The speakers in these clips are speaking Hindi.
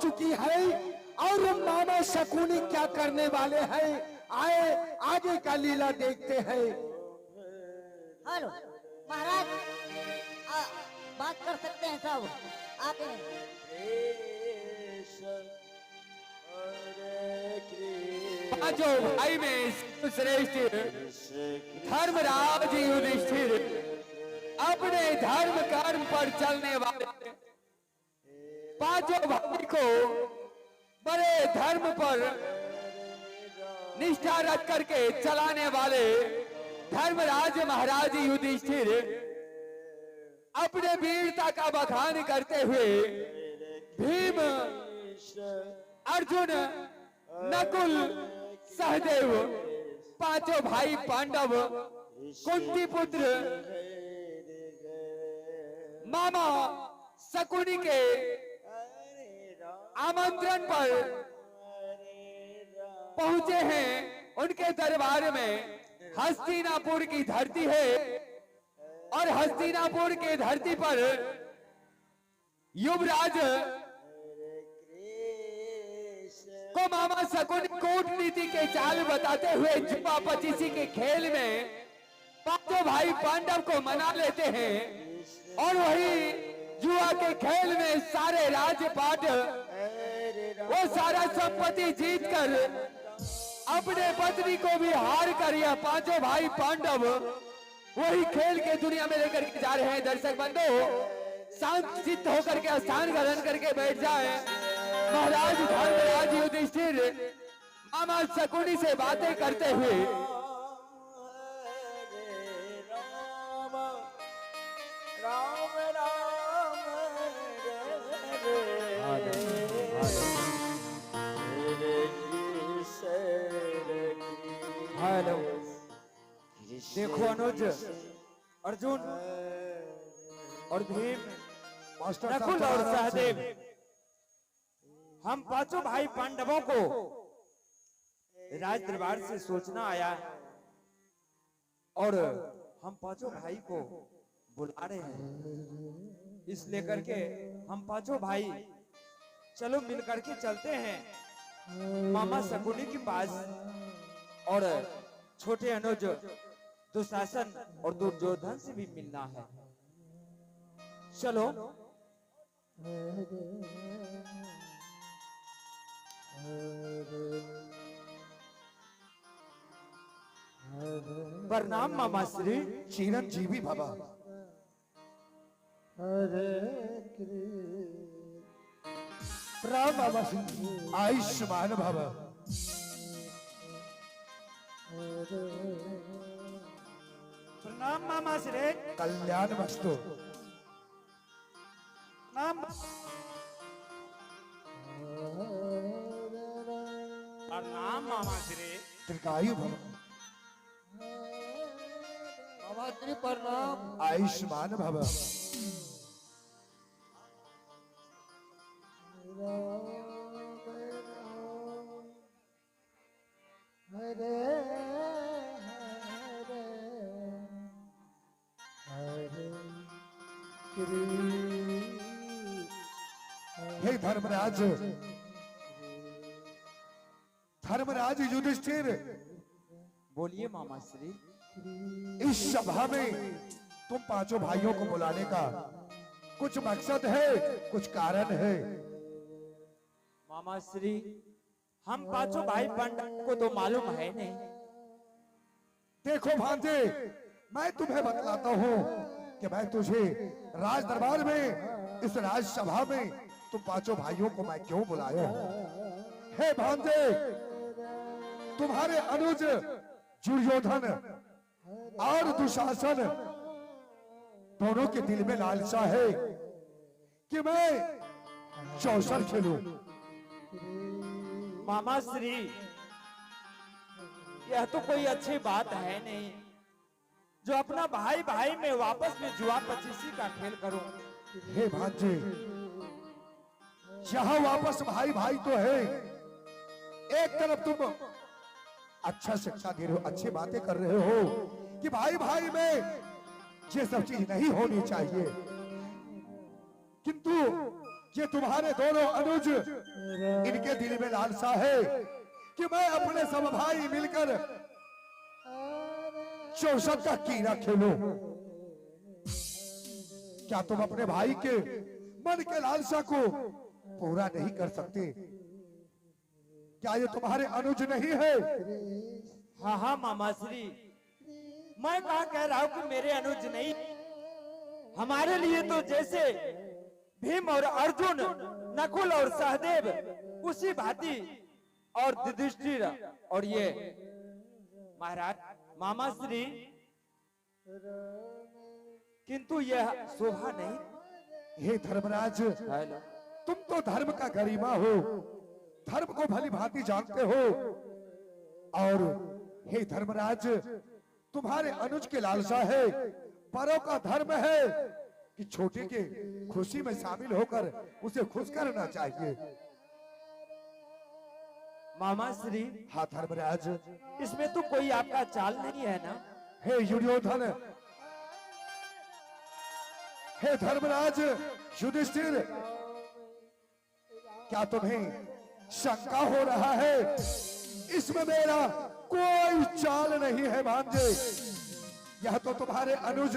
चुकी है और मामा शकुनी क्या करने वाले हैं, आए आगे का लीला देखते हैं। हेलो महाराज, बात कर सकते हैं सब आके। पांचों भाई में श्रेष्ठ धर्मराज युधिष्ठिर अपने धर्म कर्म पर चलने वाले पांचों भाई को बड़े धर्म पर निष्ठा रख करके चलाने वाले धर्मराज महाराज युधिष्ठिर अपने वीरता का बखान करते हुए भीम, अर्जुन, नकुल, सहदेव, पांचों भाई पांडव, कुंती पुत्र मामा शकुनी के आमंत्रण पर पहुंचे हैं। उनके दरबार में हस्तिनापुर की धरती है और हस्तिनापुर के धरती पर युवराज को मामा शकुनी कूटनीति के चाल बताते हुए जुआ पचीसी के खेल में पांचों भाई पांडव को मना लेते हैं और वही जुआ के खेल में सारे राजपाट वो सारा संपत्ति जीतकर अपने पत्नी को भी हार कर यह पांचों भाई पांडव वही खेल के दुनिया में लेकर के जा रहे हैं। दर्शक बंधु, शांत चित्त होकर के स्थान ग्रहण करके बैठ जाए। महाराज धर्मराज युधिष्ठिर मामा शकुनी से बातें करते हुए हेलो, देखो अनुज, अर्जुन और भीम, नकुल और सहदेव, हम पांचों भाई पांडवों को राज दरबार से सूचना आया और हम पांचों भाई को बुला रहे हैं। इस लेकर के हम पांचों भाई चलो मिल करके चलते हैं मामा शकुनी के पास और छोटे अनुज दुशासन और दुर्योधन से भी मिलना है। चलो। प्रणाम मामा श्री। चिरंजीवी भवा। प्रणाम बाबा श्री। आयुष्मान भवा। प्रणाम मामा श्री। कल्याण वस्तु। प्रणाम मामा श्री। दीर्घायु भव। बाबा श्री प्रणाम। आयुष्मान भव। हे धर्मराज, धर्मराज युधिष्ठिर, बोलिए मामा श्री। इस सभा में तुम पांचों भाइयों को बुलाने का कुछ मकसद है, कुछ कारण है? मामा श्री, हम पांचों भाई पांडव को तो मालूम है नहीं। देखो भांजे, मैं तुम्हें बतलाता हूँ कि मैं तुझे राज दरबार में, इस राजसभा में तुम पांचों भाइयों को मैं क्यों बुलाया हूँ। हे भांजे, तुम्हारे अनुज दुर्योधन और दुशासन दोनों के दिल में लालसा है कि मैं चौसर खेलूं। मामा श्री, यह तो कोई अच्छी बात है नहीं जो अपना भाई भाई में वापस में जुआ पचीसी का खेल करूं। हे भांजे, जहां वापस भाई भाई तो है, एक तरफ तुम अच्छा शिक्षा दे रहे हो, अच्छी बातें कर रहे हो कि भाई भाई में ये सब चीज नहीं होनी चाहिए, किंतु ये तुम्हारे दोनों अनुज, इनके दिल में लालसा है कि मैं अपने सब भाई मिलकर 64 का कीड़ा खेलूं। क्या तुम अपने भाई के मन के लालसा को पूरा नहीं कर सकते? क्या ये तुम्हारे अनुज नहीं है? हाँ हाँ मामा श्री, मैं कहा कह रहा हूँ कि मेरे अनुज नहीं। हमारे लिए तो जैसे भीम और अर्जुन, नकुल और सहदेव, उसी भांति और युधिष्ठिर और ये महाराज मामा श्री, किंतु यह शोभा नहीं। हे धर्मराज, हेलो, तुम तो धर्म का गरिमा हो, धर्म को भली भांति जानते हो। और हे धर्मराज, तुम्हारे अनुज के लालसा है, बड़ों का धर्म है कि छोटे के खुशी में शामिल होकर उसे खुश करना चाहिए। मामा श्री, हाँ धर्मराज, इसमें तो कोई आपका चाल नहीं है ना? हे युधियोधन, हे धर्मराज युधिष्ठिर, क्या तुम्हें शंका हो रहा है? इसमें मेरा कोई चाल नहीं है भांजे। यह तो तुम्हारे अनुज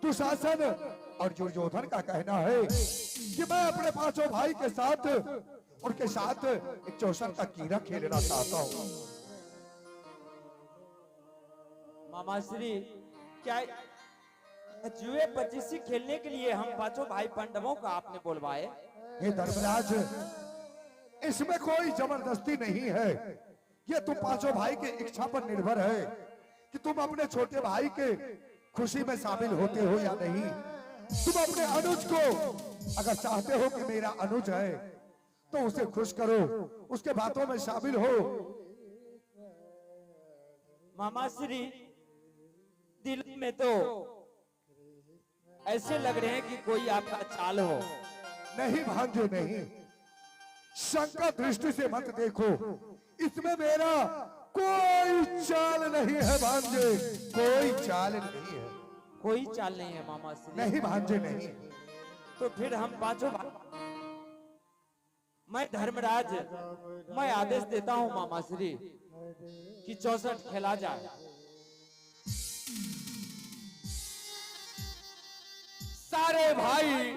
दुशासन और दुर्योधन का कहना है कि मैं अपने पांचों भाई के साथ, उनके साथ एक 64 का कीड़ा खेलना चाहता हूं। मामा श्री, क्या जुए पचीसी खेलने के लिए हम पांचों भाई पांडवों को आपने बुलवाए? हे धर्मराज, इसमें कोई जबरदस्ती नहीं है। ये तुम पांचों भाई के इच्छा पर निर्भर है कि तुम अपने छोटे भाई के खुशी में शामिल होते हो या नहीं। तुम अपने अनुज को अगर चाहते हो कि मेरा अनुज है तो उसे खुश करो, उसके बातों में शामिल हो। मामा श्री, दिल में तो ऐसे लग रहे हैं कि कोई आपका चाल हो। नहीं भांजे नहीं, शंका दृष्टि से मत देखो, इसमें मेरा कोई चाल नहीं है भांजे, कोई चाल नहीं है। कोई चाल नहीं है मामा श्री? नहीं भांजे नहीं। तो फिर हम पांचों मैं धर्मराज, मैं आदेश देता हूं मामा श्री कि 64 खेला जाए। सारे भाई,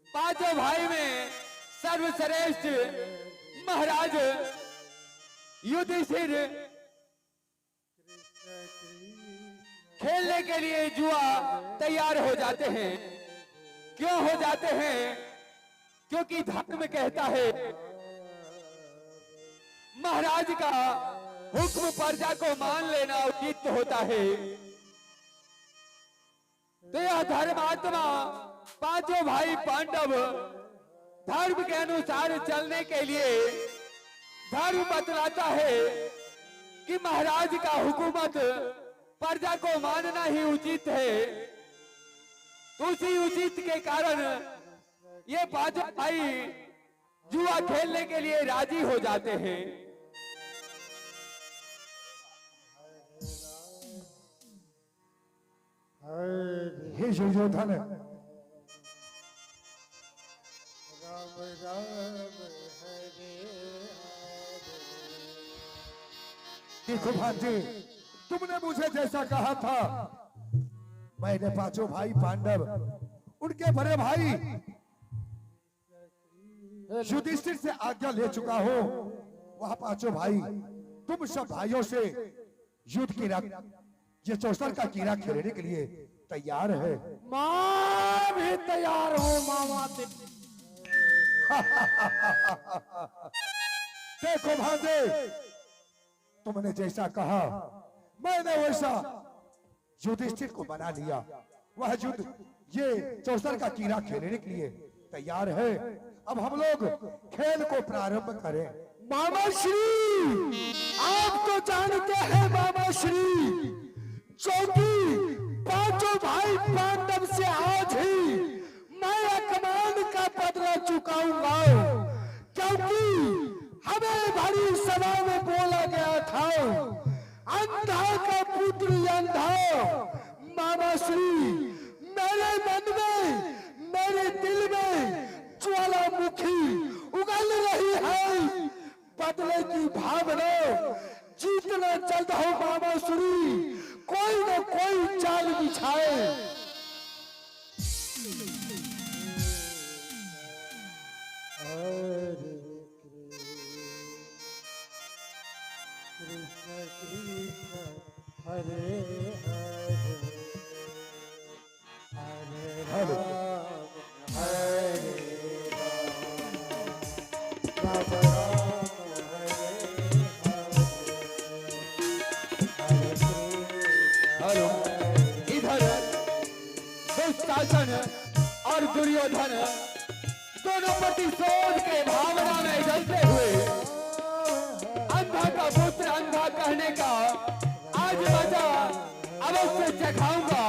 पांचों भाई में सर्वश्रेष्ठ महाराज युधिष्ठिर खेलने के लिए जुआ तैयार हो जाते हैं। क्यों हो जाते हैं? क्योंकि धर्म कहता है महाराज का हुक्म प्रजा को मान लेना उचित होता है। तो यह धर्मात्मा पांचों भाई पांडव धर्म के अनुसार चलने के लिए धर्म बतलाता है कि महाराज का हुकूमत प्रजा को मानना ही उचित है। तो उसी उचित के कारण ये पांचों भाई जुआ खेलने के लिए राजी हो जाते हैं। हे दुर्योधन, देखो भांजे, तुमने मुझे जैसा कहा था, मैंने पांचों भाई पांडव, उनके बड़े भाई युधिष्ठिर से आज्ञा ले चुका हूं। वह पांचों भाई तुम सब भाइयों से युद्ध की ये 64 का कीड़ा खेलने के लिए तैयार है। मैं भी तैयार हूँ मामा। देखो भांजे, तुमने जैसा कहा मैंने वैसा युधिष्ठिर को बना लिया। वह युद्ध ये 64 का कीड़ा खेलने के लिए तैयार है। अब हम लोग खेल को प्रारंभ करें। मामा श्री, आप तो जानते हैं मामा श्री, क्योंकि पांचों भाई पांडव से आज ही मैं अपमान का बदला चुकाऊंगा। क्योंकि हमें बड़ी सभा में बोला गया था, अंधा का पुत्र अंधा। मामा श्री, मेरे मन में, मेरे दिल में ज्वालामुखी उगल रही है। बदले की भावना जीतना चलता हो मामा सुरी, कोई न कोई चाल बिछाए। कृष्ण कृष्ण हरे हरे हरे राम हरे राम राम हरे हरे हेलो, इधर दुशासन और दुर्योधन दोनों प्रतिशोध के भावना में जलते हुए अंधा का पुत्र अंधा कहने का आज मजा अवश्य चखाऊंगा।